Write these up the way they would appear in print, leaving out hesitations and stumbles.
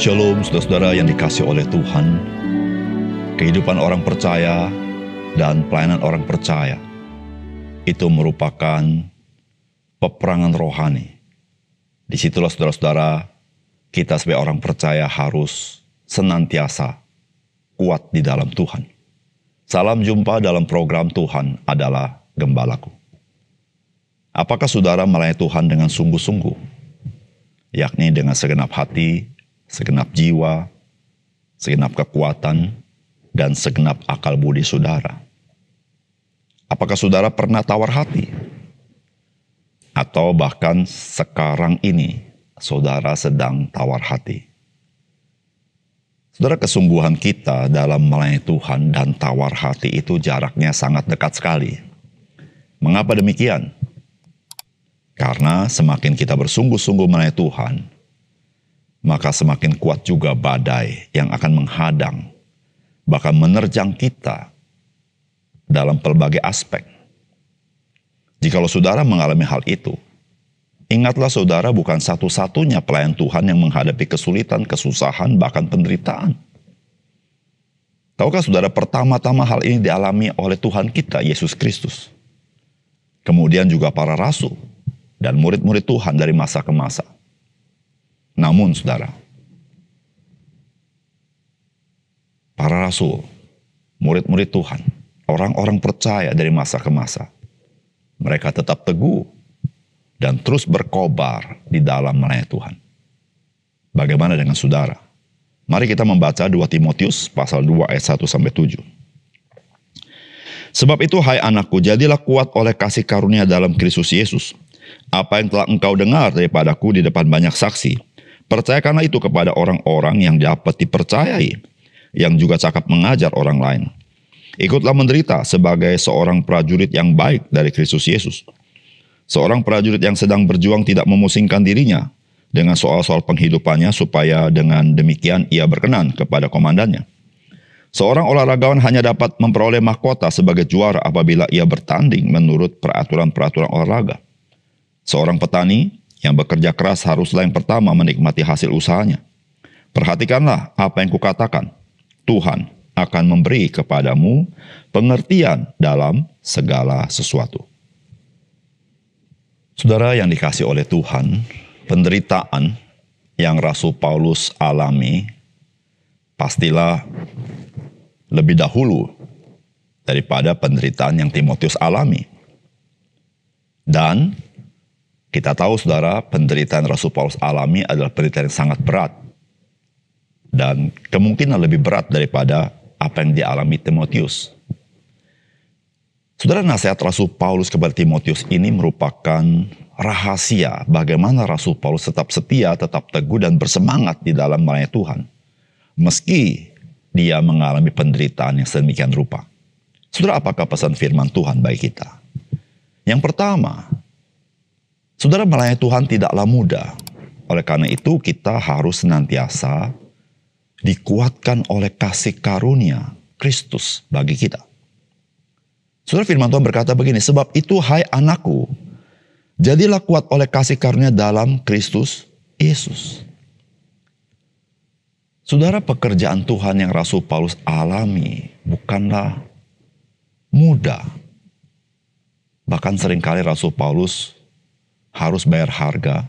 Shalom saudara-saudara yang dikasihi oleh Tuhan. Kehidupan orang percaya dan pelayanan orang percaya itu merupakan peperangan rohani. Disitulah saudara-saudara, kita sebagai orang percaya harus senantiasa kuat di dalam Tuhan. Salam jumpa dalam program Tuhan adalah Gembalaku. Apakah saudara melayani Tuhan dengan sungguh-sungguh? Yakni dengan segenap hati, segenap jiwa, segenap kekuatan, dan segenap akal budi saudara. Apakah saudara pernah tawar hati? Atau bahkan sekarang ini, saudara sedang tawar hati? Saudara, kesungguhan kita dalam melayani Tuhan dan tawar hati itu jaraknya sangat dekat sekali. Mengapa demikian? Karena semakin kita bersungguh-sungguh melayani Tuhan, maka semakin kuat juga badai yang akan menghadang, bahkan menerjang kita dalam pelbagai aspek. Jikalau saudara mengalami hal itu, ingatlah saudara bukan satu-satunya pelayan Tuhan yang menghadapi kesulitan, kesusahan, bahkan penderitaan. Tahukah saudara, pertama-tama hal ini dialami oleh Tuhan kita, Yesus Kristus. Kemudian juga para rasul dan murid-murid Tuhan dari masa ke masa. Namun saudara, para rasul, murid-murid Tuhan, orang-orang percaya dari masa ke masa, mereka tetap teguh dan terus berkobar di dalam melayani Tuhan. Bagaimana dengan saudara? Mari kita membaca 2 Timotius pasal 2 ayat 1-7. Sebab itu, hai anakku, jadilah kuat oleh kasih karunia dalam Kristus Yesus. Apa yang telah engkau dengar daripadaku di depan banyak saksi, percayakanlah itu kepada orang-orang yang dapat dipercayai, yang juga cakap mengajar orang lain. Ikutlah menderita sebagai seorang prajurit yang baik dari Kristus Yesus. Seorang prajurit yang sedang berjuang tidak memusingkan dirinya dengan soal-soal penghidupannya, supaya dengan demikian ia berkenan kepada komandannya. Seorang olahragawan hanya dapat memperoleh mahkota sebagai juara apabila ia bertanding menurut peraturan-peraturan olahraga. Seorang petani yang bekerja keras haruslah yang pertama menikmati hasil usahanya. Perhatikanlah apa yang kukatakan. Tuhan akan memberi kepadamu pengertian dalam segala sesuatu. Saudara yang dikasihi oleh Tuhan, penderitaan yang Rasul Paulus alami pastilah lebih dahulu daripada penderitaan yang Timotius alami. Dan kita tahu saudara, penderitaan Rasul Paulus alami adalah penderitaan yang sangat berat. Dan kemungkinan lebih berat daripada apa yang dialami Timotius. Saudara, nasihat Rasul Paulus kepada Timotius ini merupakan rahasia bagaimana Rasul Paulus tetap setia, tetap teguh dan bersemangat di dalam melayani Tuhan. Meski dia mengalami penderitaan yang sedemikian rupa. Saudara, apakah pesan firman Tuhan bagi kita? Yang pertama, saudara, melayani Tuhan tidaklah mudah. Oleh karena itu kita harus senantiasa dikuatkan oleh kasih karunia Kristus bagi kita. Saudara, firman Tuhan berkata begini, sebab itu hai anakku, jadilah kuat oleh kasih karunia dalam Kristus Yesus. Saudara, pekerjaan Tuhan yang Rasul Paulus alami bukanlah mudah. Bahkan seringkali Rasul Paulus harus bayar harga,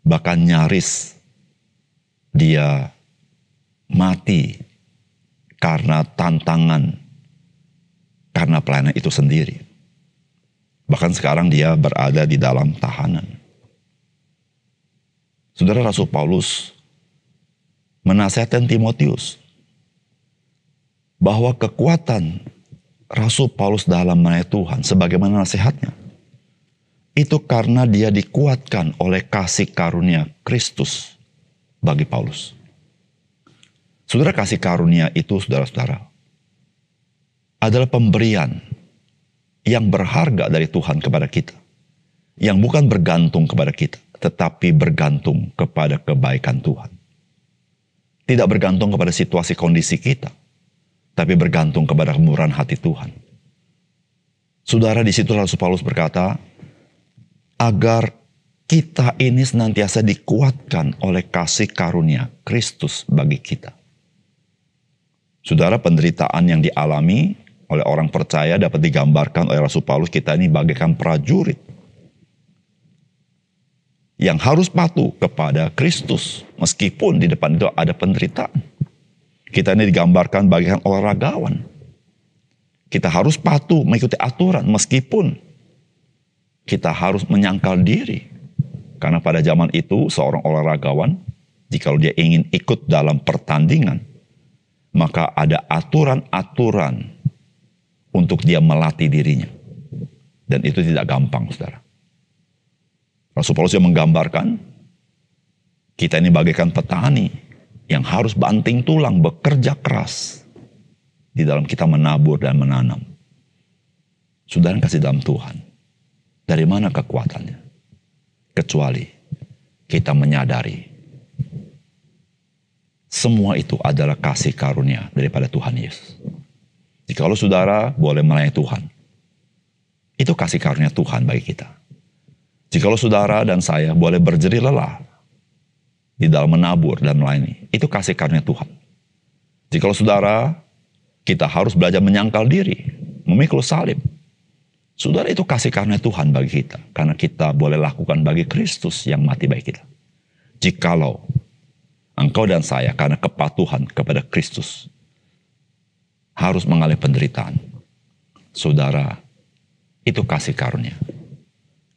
bahkan nyaris dia mati karena tantangan, karena pelayanan itu sendiri. Bahkan sekarang dia berada di dalam tahanan. Saudara, Rasul Paulus menasihatkan Timotius bahwa kekuatan Rasul Paulus dalam melayani Tuhan sebagaimana nasihatnya, itu karena dia dikuatkan oleh kasih karunia Kristus bagi Paulus. Saudara, kasih karunia itu, saudara-saudara, adalah pemberian yang berharga dari Tuhan kepada kita. Yang bukan bergantung kepada kita, tetapi bergantung kepada kebaikan Tuhan. Tidak bergantung kepada situasi kondisi kita, tapi bergantung kepada kemurahan hati Tuhan. Saudara, di situ Rasul Paulus berkata, agar kita ini senantiasa dikuatkan oleh kasih karunia Kristus bagi kita. Saudara, penderitaan yang dialami oleh orang percaya dapat digambarkan oleh Rasul Paulus, kita ini bagaikan prajurit yang harus patuh kepada Kristus meskipun di depan itu ada penderitaan. Kita ini digambarkan bagaikan olahragawan. Kita harus patuh mengikuti aturan meskipun kita harus menyangkal diri. Karena pada zaman itu seorang olahragawan, jika dia ingin ikut dalam pertandingan, maka ada aturan-aturan untuk dia melatih dirinya. Dan itu tidak gampang, saudara. Rasul Paulus yang menggambarkan, kita ini bagaikan petani yang harus banting tulang, bekerja keras di dalam kita menabur dan menanam. Saudara kasih dalam Tuhan, dari mana kekuatannya? Kecuali kita menyadari semua itu adalah kasih karunia daripada Tuhan Yesus. Jikalau saudara boleh melayani Tuhan, itu kasih karunia Tuhan bagi kita. Jikalau saudara dan saya boleh berjerih lelah di dalam menabur dan melayani, itu kasih karunia Tuhan. Jikalau saudara, kita harus belajar menyangkal diri, memikul salib, saudara, itu kasih karunia Tuhan bagi kita. Karena kita boleh lakukan bagi Kristus yang mati bagi kita. Jikalau engkau dan saya karena kepatuhan kepada Kristus harus mengalami penderitaan, saudara, itu kasih karunia.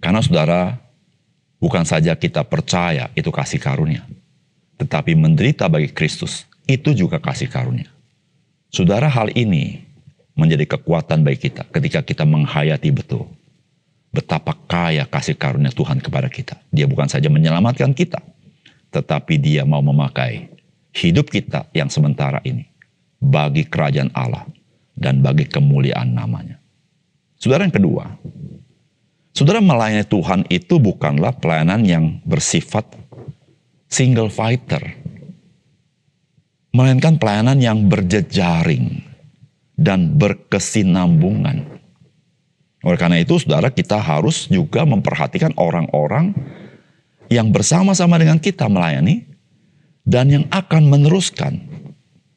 Karena saudara, bukan saja kita percaya itu kasih karunia, tetapi menderita bagi Kristus itu juga kasih karunia. Saudara, hal ini menjadi kekuatan bagi kita ketika kita menghayati betul betapa kaya kasih karunia Tuhan kepada kita. Dia bukan saja menyelamatkan kita, tetapi dia mau memakai hidup kita yang sementara ini bagi kerajaan Allah dan bagi kemuliaan namanya. Saudara, yang kedua, saudara, melayani Tuhan itu bukanlah pelayanan yang bersifat single fighter, melainkan pelayanan yang berjejaring dan berkesinambungan. Oleh karena itu, saudara, kita harus juga memperhatikan orang-orang yang bersama-sama dengan kita melayani dan yang akan meneruskan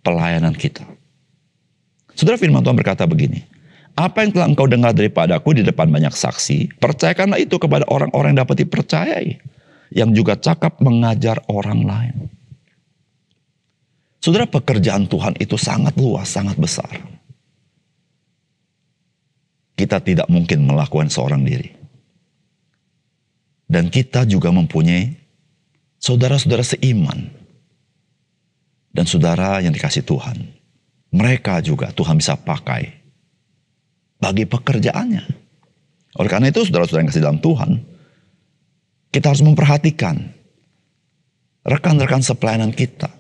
pelayanan kita. Saudara, firman Tuhan berkata begini, apa yang telah engkau dengar daripadaku di depan banyak saksi, percayakanlah itu kepada orang-orang yang dapat dipercayai, yang juga cakap mengajar orang lain. Saudara, pekerjaan Tuhan itu sangat luas, sangat besar. Kita tidak mungkin melakukan seorang diri. Dan kita juga mempunyai saudara-saudara seiman. Dan saudara yang dikasih Tuhan, mereka juga Tuhan bisa pakai bagi pekerjaannya. Oleh karena itu, saudara-saudara yang kasih dalam Tuhan, kita harus memperhatikan rekan-rekan sepelayanan kita,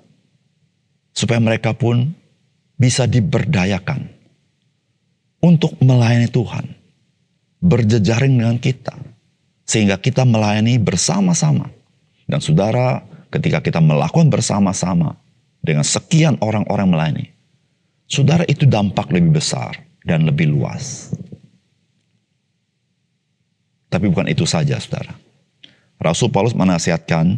supaya mereka pun bisa diberdayakan untuk melayani Tuhan, berjejaring dengan kita, sehingga kita melayani bersama-sama. Dan saudara, ketika kita melakukan bersama-sama dengan sekian orang-orang melayani, saudara, itu dampak lebih besar dan lebih luas. Tapi bukan itu saja, saudara. Rasul Paulus menasihatkan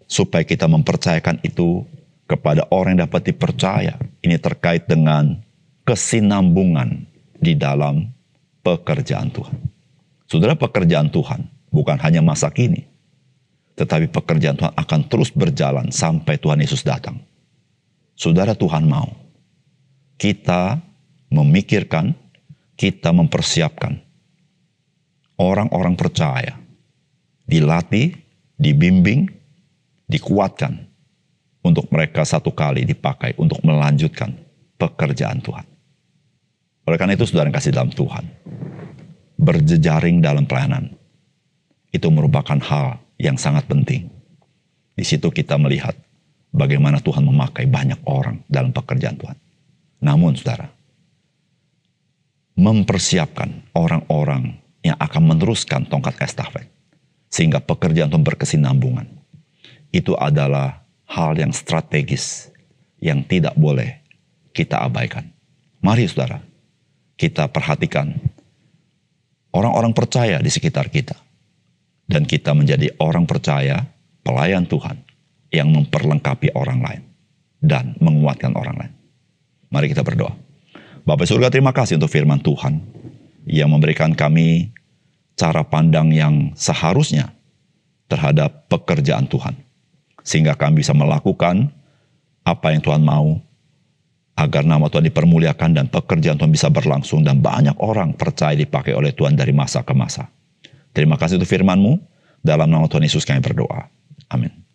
supaya kita mempercayakan itu kepada orang yang dapat dipercaya. Ini terkait dengan kesinambungan di dalam pekerjaan Tuhan. Saudara, pekerjaan Tuhan bukan hanya masa kini, tetapi pekerjaan Tuhan akan terus berjalan sampai Tuhan Yesus datang. Saudara, Tuhan mau kita memikirkan, kita mempersiapkan orang-orang percaya, dilatih, dibimbing, dikuatkan untuk mereka satu kali dipakai untuk melanjutkan pekerjaan Tuhan. Oleh karena itu, saudara yang kasih dalam Tuhan, berjejaring dalam pelayanan itu merupakan hal yang sangat penting. Di situ kita melihat bagaimana Tuhan memakai banyak orang dalam pekerjaan Tuhan. Namun, saudara, mempersiapkan orang-orang yang akan meneruskan tongkat estafet sehingga pekerjaan Tuhan berkesinambungan, itu adalah hal yang strategis yang tidak boleh kita abaikan. Mari, saudara, kita perhatikan orang-orang percaya di sekitar kita Dan kita menjadi orang percaya, pelayan Tuhan, yang memperlengkapi orang lain dan menguatkan orang lain. Mari kita berdoa. Bapa surga, terima kasih untuk firman Tuhan yang memberikan kami cara pandang yang seharusnya terhadap pekerjaan Tuhan. Sehingga kami bisa melakukan apa yang Tuhan mau, agar nama Tuhan dipermuliakan dan pekerjaan Tuhan bisa berlangsung dan banyak orang percaya dipakai oleh Tuhan dari masa ke masa. Terima kasih untuk firman-Mu. Dalam nama Tuhan Yesus kami berdoa. Amin.